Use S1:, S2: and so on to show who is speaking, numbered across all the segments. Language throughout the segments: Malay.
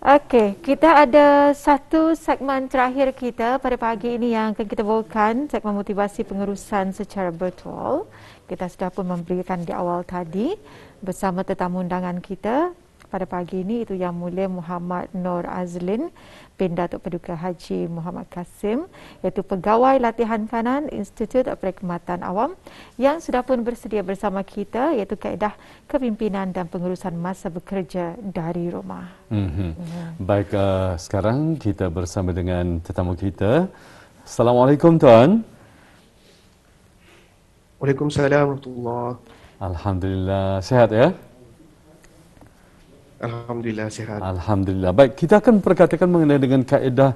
S1: Okey, kita ada satu segmen terakhir kita pada pagi ini yang akan kita bawakan, segmen motivasi pengurusan secara virtual. Kita sudah pun memberikan di awal tadi bersama tetamu undangan kita pada pagi ini, itu Yang Mulia Muhammad Nur Azlin bin Datuk Paduka Haji Muhammad Kasim, iaitu Pegawai Latihan Kanan Institut Perkhidmatan Awam, yang sudah pun bersedia bersama kita, iaitu kaedah kepimpinan dan pengurusan masa bekerja dari rumah.
S2: Baik, sekarang kita bersama dengan tetamu kita. Assalamualaikum Tuan.
S3: Waalaikumsalam warahmatullahi.
S2: Alhamdulillah, sihat ya?
S3: Alhamdulillah sihat.
S2: Alhamdulillah. Baik, kita akan perkatakan mengenai dengan kaedah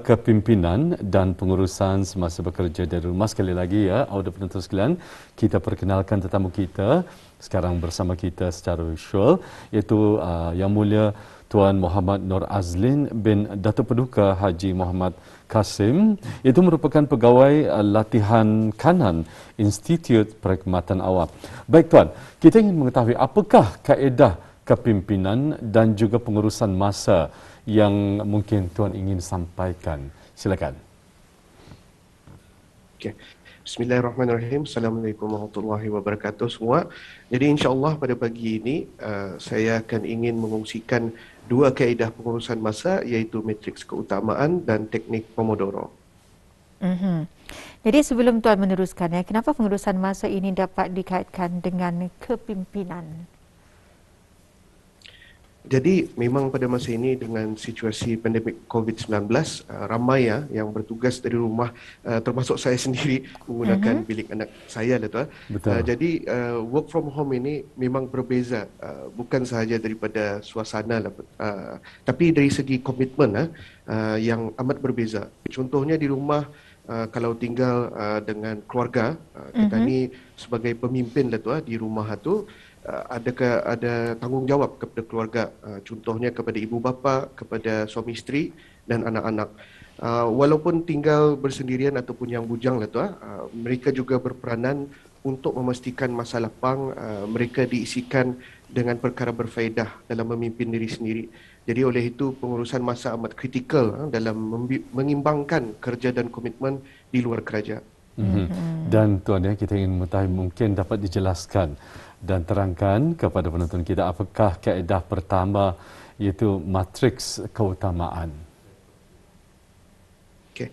S2: kepimpinan dan pengurusan semasa bekerja dari rumah. Sekali lagi ya, audio penonton sekalian, kita perkenalkan tetamu kita sekarang bersama kita secara visual, iaitu Yang Mulia Tuan Muhammad Nur Azlin bin Datuk Paduka Haji Muhammad Kasim. Itu merupakan pegawai latihan kanan Institut Perkhidmatan Awam. Baik Tuan, kita ingin mengetahui apakah kaedah kepimpinan dan juga pengurusan masa yang mungkin Tuan ingin sampaikan. Silakan.
S3: Okay. Bismillahirrahmanirrahim. Assalamualaikum warahmatullahi wabarakatuh semua. Jadi insya-Allah pada pagi ini saya akan ingin mengungsikan dua kaedah pengurusan masa, iaitu matriks keutamaan dan teknik Pomodoro.
S1: Jadi sebelum Tuan meneruskan, kenapa pengurusan masa ini dapat dikaitkan dengan kepimpinan?
S3: Jadi memang pada masa ini dengan situasi pandemik COVID-19, ramai yang bertugas dari rumah, termasuk saya sendiri menggunakan bilik anak saya lah tuan. Jadi work from home ini memang berbeza, bukan sahaja daripada suasana lah, tapi dari segi komitmen yang amat berbeza. Contohnya di rumah, kalau tinggal dengan keluarga, kita ni sebagai pemimpin lah tuan di rumah tu, ada tanggungjawab kepada keluarga, contohnya kepada ibu bapa, kepada suami isteri dan anak-anak. Walaupun tinggal bersendirian ataupun yang bujang lah tu, mereka juga berperanan untuk memastikan masa lapang mereka diisikan dengan perkara berfaedah dalam memimpin diri sendiri. Jadi oleh itu pengurusan masa amat kritikal dalam mengimbangkan kerja dan komitmen di luar kerja.
S2: Dan Tuan, kita ingin mengetahui, mungkin dapat dijelaskan dan terangkan kepada penonton kita apakah kaedah pertama, iaitu matriks keutamaan.
S3: Okey.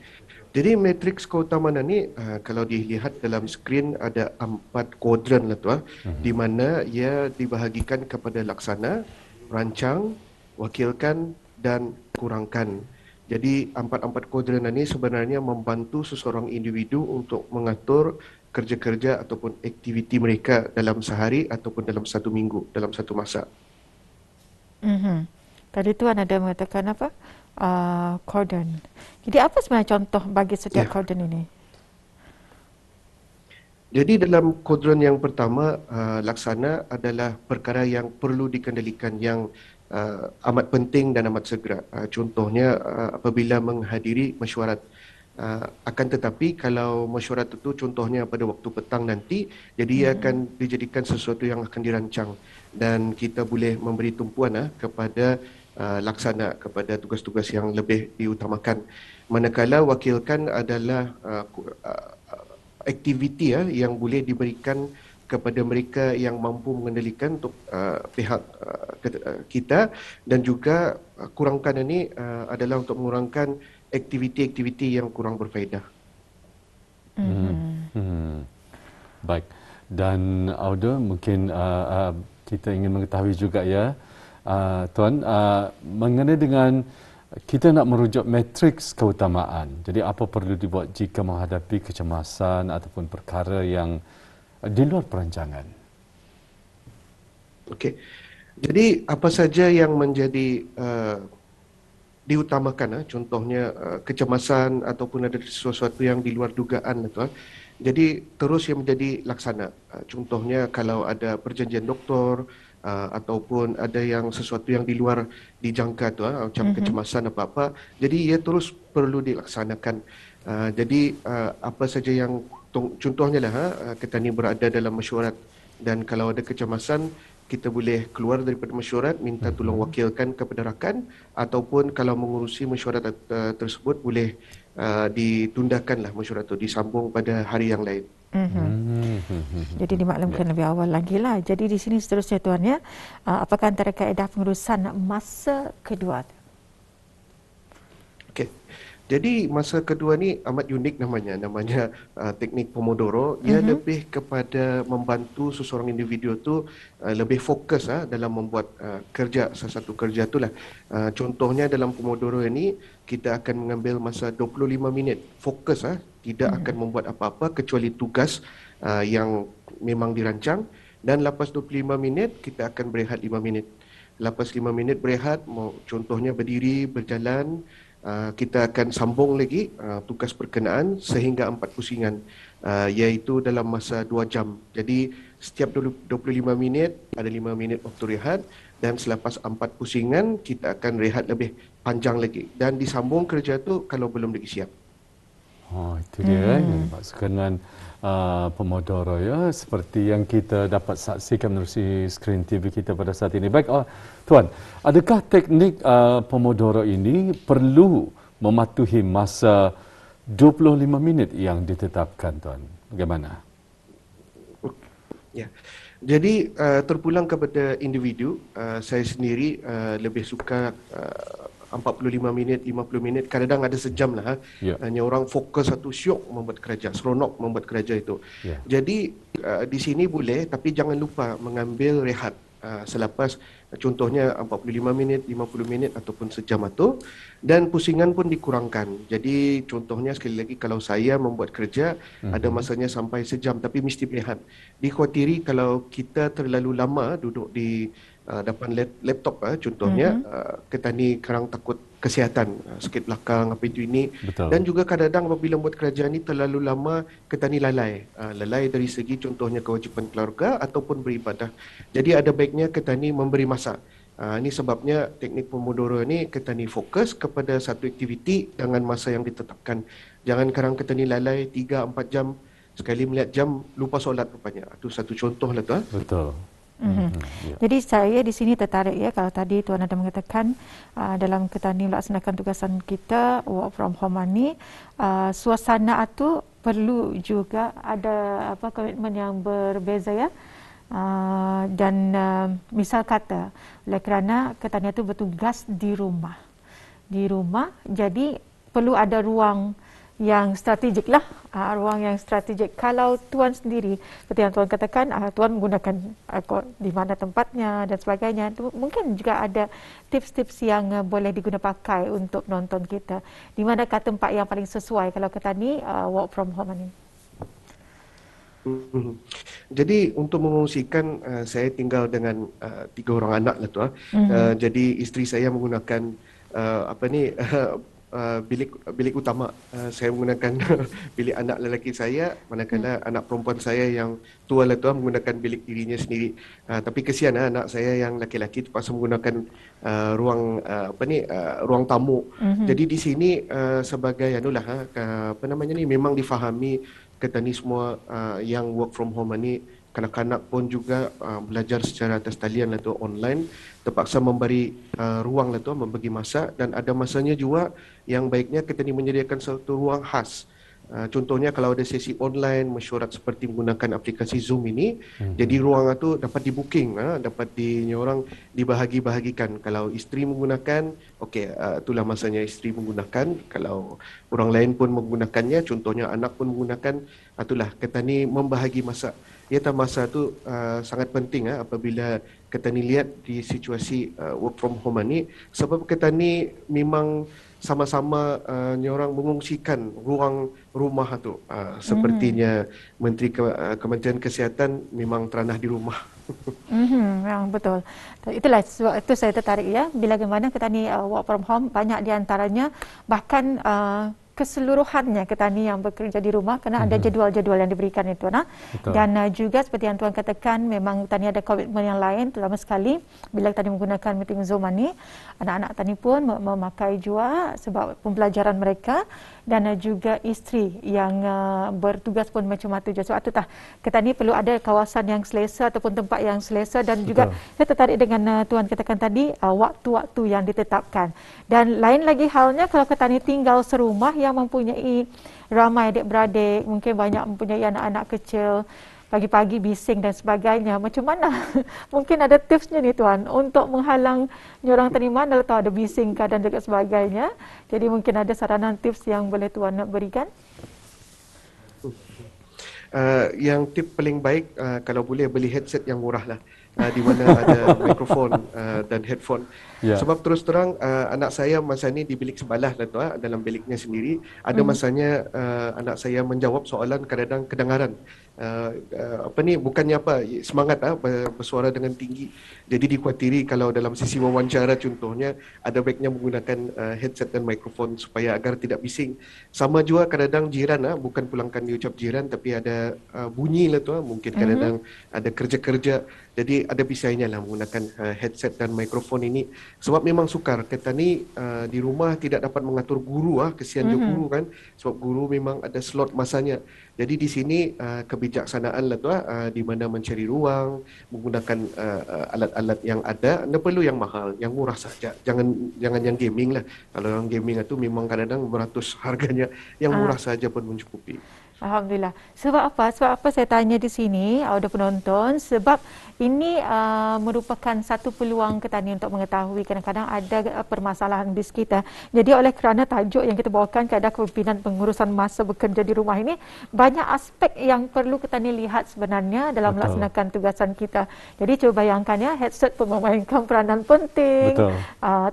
S3: Jadi matriks keutamaan ini kalau dilihat dalam skrin ada 4 kuadran lah tuan, di mana ia dibahagikan kepada laksana, rancang, wakilkan dan kurangkan. Jadi 4 kuadran ini sebenarnya membantu seseorang individu untuk mengatur kerja-kerja ataupun aktiviti mereka dalam sehari ataupun dalam satu minggu, dalam satu masa.
S1: Tadi Tuan ada mengatakan apa? Cordon. Jadi apa sebenarnya contoh bagi setiap cordon ini?
S3: Jadi dalam kuadran yang pertama, laksana adalah perkara yang perlu dikendalikan, yang amat penting dan amat segera. Contohnya apabila menghadiri mesyuarat. Akan tetapi kalau mesyuarat itu contohnya pada waktu petang nanti, jadi ia akan dijadikan sesuatu yang akan dirancang dan kita boleh memberi tumpuan kepada laksana, kepada tugas-tugas yang lebih diutamakan. Manakala wakilkan adalah aktiviti yang boleh diberikan kepada mereka yang mampu mengendalikan untuk pihak kita, dan juga kurangkan ini adalah untuk mengurangkan aktiviti-aktiviti yang kurang berfaedah.
S2: Baik. Dan Auda, mungkin kita ingin mengetahui juga ya, Tuan, mengenai dengan kita nak merujuk matriks keutamaan. Jadi apa perlu dibuat jika menghadapi kecemasan ataupun perkara yang di luar perancangan?
S3: Okey. Jadi apa saja yang menjadi diutamakan, contohnya kecemasan ataupun ada sesuatu yang di luar dugaan, tuan. Jadi terus yang menjadi laksana. Contohnya kalau ada perjanjian doktor ataupun ada yang sesuatu yang di luar dijangka macam kecemasan apa-apa, jadi ia terus perlu dilaksanakan. Jadi apa saja yang contohnya lah kita ni berada dalam mesyuarat, dan kalau ada kecemasan, kita boleh keluar daripada mesyuarat, minta tolong wakilkan kepada rakan, ataupun kalau mengurusi mesyuarat tersebut boleh ditundakanlah mesyuarat itu, disambung pada hari yang lain.
S1: Jadi dimaklumkan lebih awal lagi lah. Jadi di sini seterusnya Tuan ya, apakah antara kaedah pengurusan masa kedua?
S3: Okey. Jadi masa kedua ni amat unik namanya teknik Pomodoro. Ia lebih kepada membantu seseorang individu tu lebih fokus dalam membuat kerja, sesuatu kerja itulah. Contohnya dalam Pomodoro ini kita akan mengambil masa 25 minit fokus, tidak akan membuat apa-apa kecuali tugas yang memang dirancang, dan lepas 25 minit kita akan berehat 5 minit. Lepas 5 minit berehat, contohnya berdiri, berjalan, kita akan sambung lagi tugas berkenaan sehingga 4 pusingan, iaitu dalam masa 2 jam. Jadi setiap 25 minit ada 5 minit waktu rehat, dan selepas 4 pusingan kita akan rehat lebih panjang lagi, dan disambung kerja tu kalau belum lagi siap.
S2: Oh, itu dia yang dimaksudkan dengan Pomodoro ya, seperti yang kita dapat saksikan menerusi skrin TV kita pada saat ini. Baik, Tuan, adakah teknik Pomodoro ini perlu mematuhi masa 25 minit yang ditetapkan, Tuan? Bagaimana?
S3: Ya. Jadi terpulang kepada individu, saya sendiri lebih suka 45 minit, 50 minit, kadang-kadang ada sejam lah. Hanya orang fokus satu syok membuat kerja, seronok membuat kerja itu. Jadi di sini boleh, tapi jangan lupa mengambil rehat selepas, contohnya 45 minit, 50 minit ataupun sejam itu, dan pusingan pun dikurangkan. Jadi contohnya sekali lagi, kalau saya membuat kerja ada masanya sampai sejam, tapi mesti berehat. Dikhawatiri kalau kita terlalu lama duduk di depan laptop contohnya, kita ni kadang takut kesihatan, sakit belakang apa itu ini. Betul. Dan juga kadang-kadang apabila buat kerja ni terlalu lama, kita ni lalai dari segi contohnya kewajipan keluarga ataupun beribadah. Jadi ada baiknya kita ni memberi masa. Ini sebabnya teknik Pomodoro ni kita ni fokus kepada satu aktiviti dengan masa yang ditetapkan. Jangan kadang kita ni lalai 3-4 jam, sekali melihat jam lupa solat rupanya. Itu satu contoh lah tu.
S2: Betul.
S1: Jadi saya di sini tertarik ya, kalau tadi Tuan ada mengatakan dalam kita ni melaksanakan tugasan kita work from home ni, suasana itu perlu juga ada komitmen yang berbeza ya. Dan misal kata, oleh kerana Ketania itu bertugas di rumah, jadi perlu ada ruang yang strategik lah, ruang yang strategik. Kalau Tuan sendiri, seperti yang Tuan katakan, Tuan menggunakan di mana tempatnya dan sebagainya, mungkin juga ada tips-tips yang boleh digunakan pakai untuk penonton kita. Di manakah tempat yang paling sesuai kalau kata ni work from home ni?
S3: Jadi untuk mengungsikan, saya tinggal dengan 3 orang anak lah tu. Jadi isteri saya menggunakan bilik utama. Saya menggunakan bilik anak lelaki saya, manakala anak perempuan saya yang tua lah tu menggunakan bilik dirinya sendiri. Tapi kesian anak saya yang laki-laki terpaksa menggunakan ruang tamu. Jadi di sini sebagai memang difahami kita ni semua yang work from home ni, kanak-kanak pun juga belajar secara atas talian lah tu, online, terpaksa memberi ruang lah tu, membagi masa, dan ada masanya juga yang baiknya kita ni menyediakan satu ruang khas. Contohnya kalau ada sesi online mesyuarat seperti menggunakan aplikasi Zoom ini, jadi ruang itu dapat di-booking, dapat dibahagi-bahagikan. Kalau isteri menggunakan, itulah masanya isteri menggunakan. Kalau orang lain pun menggunakannya, contohnya anak pun menggunakan, itulah kita ni membahagi masa. Masa itu sangat penting apabila kita ni lihat di situasi work from home ni, sebab kita ni memang sama-sama orang mengungsikan ruang rumah tu. Sepertinya Menteri Kementerian Kesihatan memang teranah di rumah.
S1: Memang betul. Itulah sebab itu saya tertarik ya, bila bagaimana kita ni work from home, banyak di antaranya bahkan keseluruhannya petani yang bekerja di rumah kerana ada jadual-jadual yang diberikan itu. Dan juga seperti yang Tuan katakan, memang tani ada komitmen yang lain, terutama sekali bila tani menggunakan meeting Zoom ini, anak-anak tani pun memakai jua sebab pembelajaran mereka, dan juga isteri yang bertugas pun macam itu. Sebab itu petani perlu ada kawasan yang selesa ataupun tempat yang selesa, dan juga saya tertarik dengan Tuan katakan tadi waktu-waktu yang ditetapkan. Dan lain lagi halnya kalau petani tinggal serumah yang mempunyai ramai adik-beradik, mungkin banyak mempunyai anak-anak kecil, pagi-pagi bising dan sebagainya. Macam mana? Mungkin ada tipsnya ni Tuan untuk menghalang orang tani mana atau ada bising dan juga sebagainya. Jadi mungkin ada saranan tips yang boleh Tuan nak berikan?
S3: Yang tip paling baik kalau boleh beli headset yang murah lah. Di mana ada mikrofon dan headphone. Sebab terus terang anak saya masa ni di bilik sebelah lah tu, dalam biliknya sendiri. Ada masanya anak saya menjawab soalan kadang-kadang kedengaran. Bukannya semangat bersuara dengan tinggi. Jadi dikhawatiri kalau dalam sisi wawancara contohnya ada baiknya menggunakan headset dan mikrofon supaya agar tidak bising. Sama juga kadang-kadang jiran, bukan pulangkan diucap jiran, tapi ada bunyi lah tu, mungkin kadang-kadang ada kerja-kerja. Jadi ada bisanya lah menggunakan headset dan mikrofon ini. Sebab memang sukar. Kita ni di rumah tidak dapat mengatur guru. Kesian je guru kan. Sebab guru memang ada slot masanya. Jadi di sini kebijaksanaan lah tu, di mana mencari ruang, menggunakan alat-alat yang ada. Anda perlu yang mahal, yang murah saja. Jangan yang gaming lah. Kalau yang gaming itu memang kadang-kadang beratus harganya. Yang murah saja pun mencukupi.
S1: Alhamdulillah. Sebab apa? Sebab apa saya tanya di sini, audio penonton? Sebab ini merupakan satu peluang petani untuk mengetahui kadang-kadang ada permasalahan di sekitar. Jadi oleh kerana tajuk yang kita bawakan, Kaedah Kepimpinan Pengurusan Masa Bekerja di Rumah ini, banyak aspek yang perlu petani lihat sebenarnya dalam melaksanakan tugasan kita. Jadi cuba bayangkan ya, headset pun memainkan peranan penting,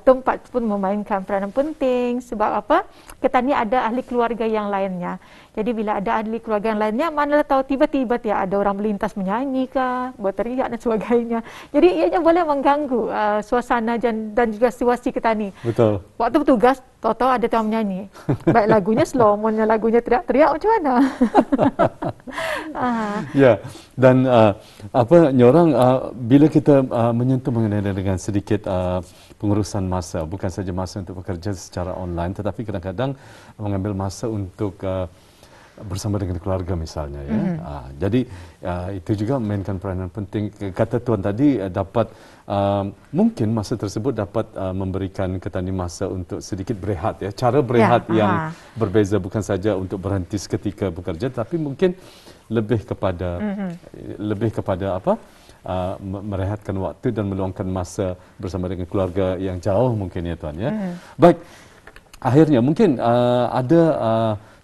S1: tempat pun memainkan peranan penting. Sebab apa? Petani ada ahli keluarga yang lainnya. Jadi bila ada ahli keluarga yang lainnya, manalah tahu tiba-tiba ada orang melintas menyanyi kah, berteriak dan sebagainya. Jadi ianya boleh mengganggu suasana dan juga situasi petani.
S2: Betul.
S1: Waktu bertugas, tahu-tahu ada orang menyanyi. Baik lagunya slow, maunya lagunya teriak-teriak, macam mana?
S2: Ya, dan nyorang bila kita menyentuh mengenai dengan sedikit pengurusan masa, bukan saja masa untuk bekerja secara online, tetapi kadang-kadang mengambil masa untuk bersama dengan keluarga misalnya ya. Jadi itu juga memainkan peranan penting. Kata Tuan tadi dapat mungkin masa tersebut dapat memberikan petani masa untuk sedikit berehat ya. Cara berehat yang berbeza, bukan saja untuk berhenti seketika bekerja, tapi mungkin lebih kepada apa? Merehatkan waktu dan meluangkan masa bersama dengan keluarga yang jauh mungkin ya Tuan ya. Baik. Akhirnya mungkin ada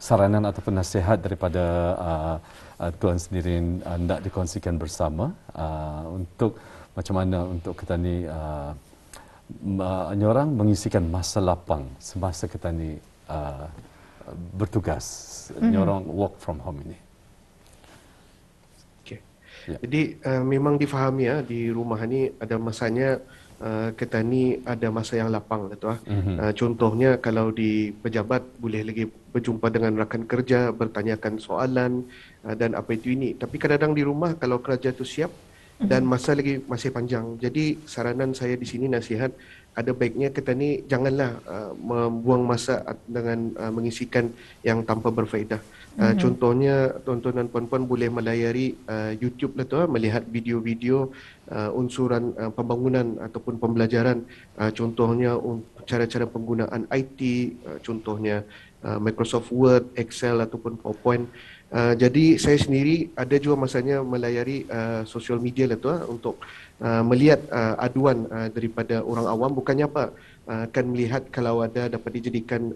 S2: saranan ataupun nasihat daripada Tuan sendiri yang hendak dikongsikan bersama untuk macam mana untuk petani nyorang mengisikan masa lapang semasa petani bertugas, nyorang work from home ini.
S3: Okay. Jadi memang difahami ya, di rumah ni ada masanya petani ada masa yang lapang lah tu. Contohnya kalau di pejabat boleh lagi berjumpa dengan rakan kerja, bertanyakan soalan dan apa itu ini. Tapi kadang-kadang di rumah kalau kerja tu siap dan masa lagi masih panjang. Jadi saranan saya di sini, nasihat, ada baiknya petani janganlah membuang masa dengan mengisikan yang tanpa berfaedah. Contohnya tuan-tuan dan puan-puan boleh melayari YouTube lah tu, melihat video-video unsuran pembangunan ataupun pembelajaran, contohnya cara-cara penggunaan IT, contohnya Microsoft Word, Excel ataupun PowerPoint. Jadi saya sendiri ada juga masanya melayari sosial media lah tu untuk melihat aduan daripada orang awam. Bukannya apa, akan melihat kalau ada dapat dijadikan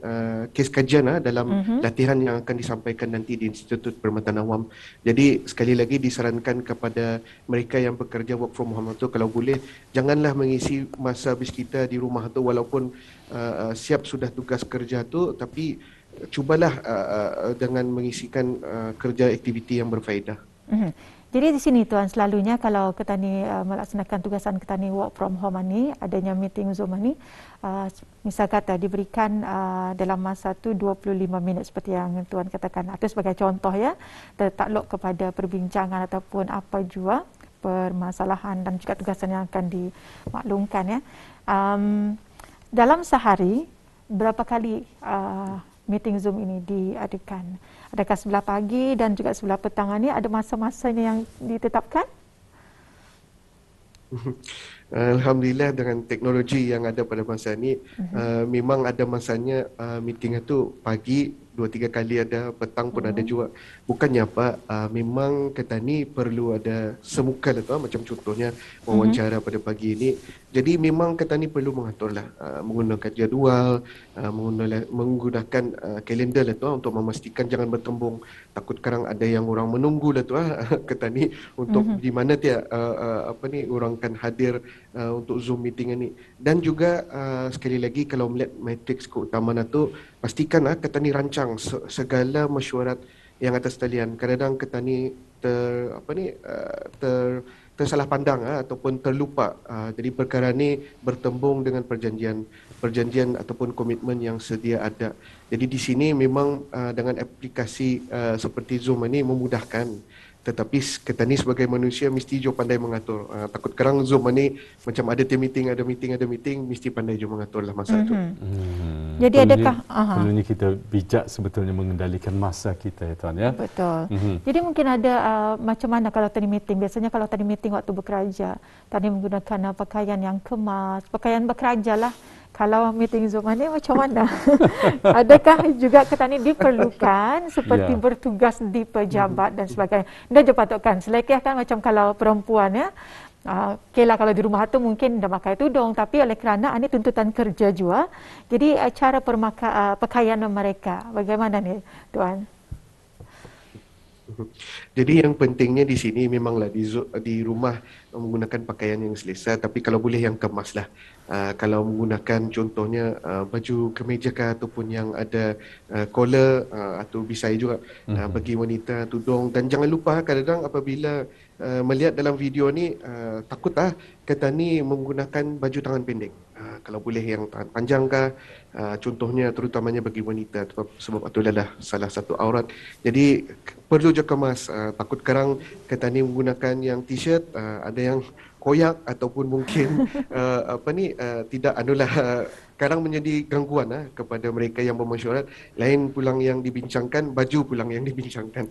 S3: kes kajian dalam latihan yang akan disampaikan nanti di Institut Perkhidmatan Awam. Jadi sekali lagi disarankan kepada mereka yang bekerja work from home itu, kalau boleh janganlah mengisi masa habis kita di rumah tu walaupun siap sudah tugas kerja tu, tapi cubalah dengan mengisikan kerja aktiviti yang berfaedah.
S1: Jadi di sini Tuan, selalunya kalau Ketani melaksanakan tugasan Ketani work from home ni, adanya meeting Zoom ni, misal kata diberikan dalam masa tu 25 minit seperti yang Tuan katakan. Itu sebagai contoh ya, tertakluk kepada perbincangan ataupun apa jua permasalahan dan juga tugasan yang akan dimaklumkan ya. Dalam sehari, berapa kali meeting Zoom ini diadakan? Adakah sebelah pagi dan juga sebelah petang ni ada masa-masanya yang ditetapkan?
S3: Alhamdulillah dengan teknologi yang ada pada masa ini, memang ada masanya meeting itu pagi 2-3 kali ada, petang pun ada juga. Bukannya apa, memang Ketani perlu ada semuka lah tuan, macam contohnya wawancara pada pagi ini. Jadi memang Ketani perlu mengaturlah, menggunakan jadual, menggunakan kalender lah tuan untuk memastikan jangan bertembung. Takut sekarang ada yang orang menunggu lah tuan Ketani untuk di mana dia orang kan hadir untuk Zoom meeting ini. Dan juga sekali lagi kalau melihat matriks keutamaan itu, pastikan Ketani rancang segala mesyuarat yang atas talian. Kadang-kadang Ketani tersalah pandang ataupun terlupa. Jadi perkara ni bertembung dengan perjanjian ataupun komitmen yang sedia ada. Jadi di sini memang dengan aplikasi seperti Zoom ini memudahkan. Tetapi Ketani sebagai manusia mesti jo pandai mengatur. Takut kerang Zoom ni macam ada meeting, mesti pandai jo mengatur lah masa tu.
S1: Jadi adakah
S2: perlunya kita bijak sebetulnya mengendalikan masa kita ya tuan ya.
S1: Betul. Jadi mungkin ada macam mana kalau tadi meeting? Biasanya kalau tadi meeting waktu bekerja, tadi menggunakan pakaian yang kemas, pakaian bekerja lah. Kalau meeting Zoom ni macam mana? Adakah juga Ketani diperlukan seperti bertugas di pejabat dan sebagainya? Dah je patutkan. Selekeh kan macam kalau perempuan ya. Okeylah kalau di rumah tu mungkin dah pakai tudung, tapi oleh kerana ini tuntutan kerja juga. Jadi cara pakaian mereka bagaimana ni tuan?
S3: Jadi yang pentingnya di sini memanglah di rumah menggunakan pakaian yang selesa, tapi kalau boleh yang kemas lah. Kalau menggunakan contohnya baju kemeja ataupun yang ada collar atau bisai juga bagi wanita, tudung. Dan jangan lupa kadang-kadang apabila melihat dalam video ni takutlah Ketani menggunakan baju tangan pendek. Kalau boleh yang tangan panjang contohnya terutamanya bagi wanita, sebab itu adalah salah satu aurat. Jadi perlu je kemas. Takut sekarang Ketani menggunakan yang t-shirt, ada yang koyak ataupun mungkin tidak kadang menjadi gangguan kepada mereka yang bermesyuarat. Lain pulang yang dibincangkan, baju pulang yang dibincangkan.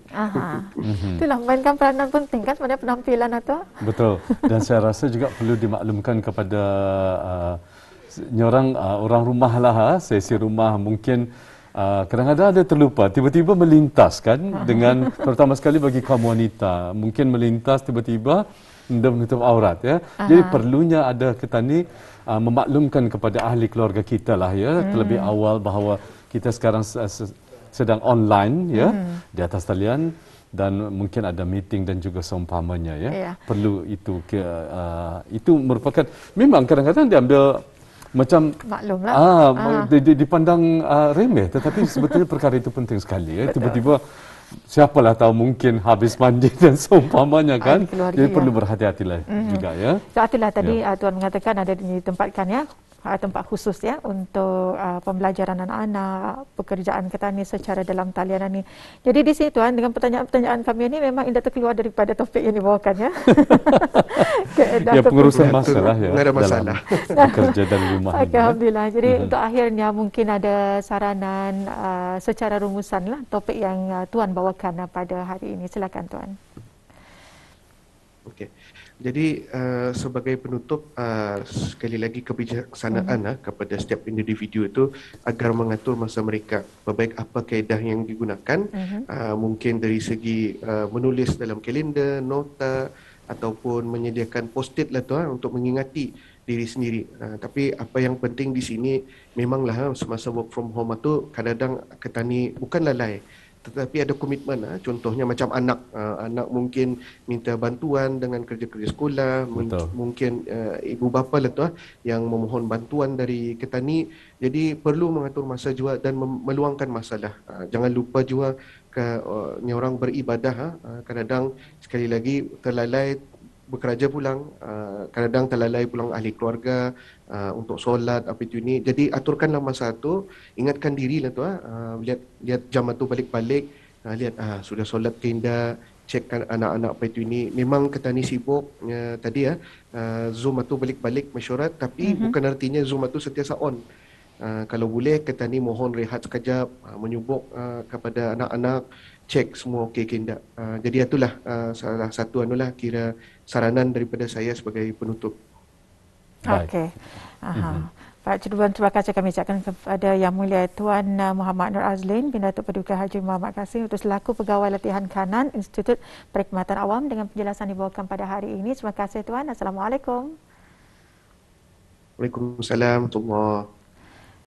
S1: Itulah mainkan peranan penting kan sebenarnya penampilan atau?
S2: Betul. Dan saya rasa juga perlu dimaklumkan kepada orang rumah lah, sesi rumah mungkin kadang-kadang ada terlupa, tiba-tiba melintas kan dengan terutama sekali bagi kaum wanita, mungkin melintas tiba-tiba anda menutup aurat ya. Jadi perlunya ada Ketani memaklumkan kepada ahli keluarga kita lah ya, terlebih awal bahawa kita sekarang sedang online ya, di atas talian dan mungkin ada meeting dan juga seumpamanya ya. Perlu itu itu merupakan memang kadang-kadang diambil macam
S1: maklumlah
S2: dipandang remeh, tetapi sebetulnya perkara itu penting sekali ya. Tiba-tiba siapalah tahu mungkin habis mandi dan seumpamanya kan. Jadi perlu berhati-hatilah juga ya.
S1: So itulah tadi Tuan mengatakan ada ditempatkan ya tempat khusus ya untuk pembelajaran anak-anak, pekerjaan Ketani secara dalam talian ini. Jadi di sini Tuan dengan pertanyaan kami ini memang tidak terkeluar daripada topik yang dibawakan ya.
S2: Ya pengurusan masalah ya.
S3: Tidak ada masalah.
S2: Bekerja dari rumah.
S1: Alhamdulillah. Jadi untuk akhirnya mungkin ada saranan secara rumusan lah topik yang Tuan bawakan pada hari ini. Silakan Tuan.
S3: Okey. Jadi sebagai penutup, sekali lagi kebijaksanaan kepada setiap individu itu agar mengatur masa mereka. Berbaik apa kaedah yang digunakan, mungkin dari segi menulis dalam kalender, nota ataupun menyediakan post-it lah tu untuk mengingati diri sendiri. Tapi apa yang penting di sini memanglah semasa work from home itu kadang-kadang Ketani bukan lalai, tetapi ada komitmen. Contohnya macam anak mungkin minta bantuan dengan kerja-kerja sekolah, mungkin ibu bapa lah tu yang memohon bantuan dari Ketani. Jadi perlu mengatur masa juga dan meluangkan masalah. Jangan lupa juga ni orang beribadah, kadang-kadang sekali lagi terlalai bekerja pulang, kadang-kadang terlalai pulang ahli keluarga untuk solat apa itu ni. Jadi aturkanlah masa tu, ingatkan dirilah tu, lihat jam tu balik-balik, lihat sudah solat ke tidak, cekkan anak-anak apa itu ni. Memang kita ni sibuk tadi Zoom tu balik-balik mesyuarat, tapi bukan artinya Zoom tu sentiasa on. Kalau boleh kita ni mohon rehat sekejap, menyubuk kepada anak-anak, cek semua okey ke tidak. Jadi itulah salah satu kira saranan daripada saya sebagai penutup.
S1: Okey. Pak Cidwan, terima kasih kami ucapkan kepada Yang Mulia Tuan Muhammad Nur Azlin bin Datuk Paduka Haji Muhammad Kasim untuk selaku Pegawai Latihan Kanan Institut Perkhidmatan Awam dengan penjelasan dibawakan pada hari ini. Terima kasih Tuan. Assalamualaikum.
S3: Waalaikumsalam warahmatullahi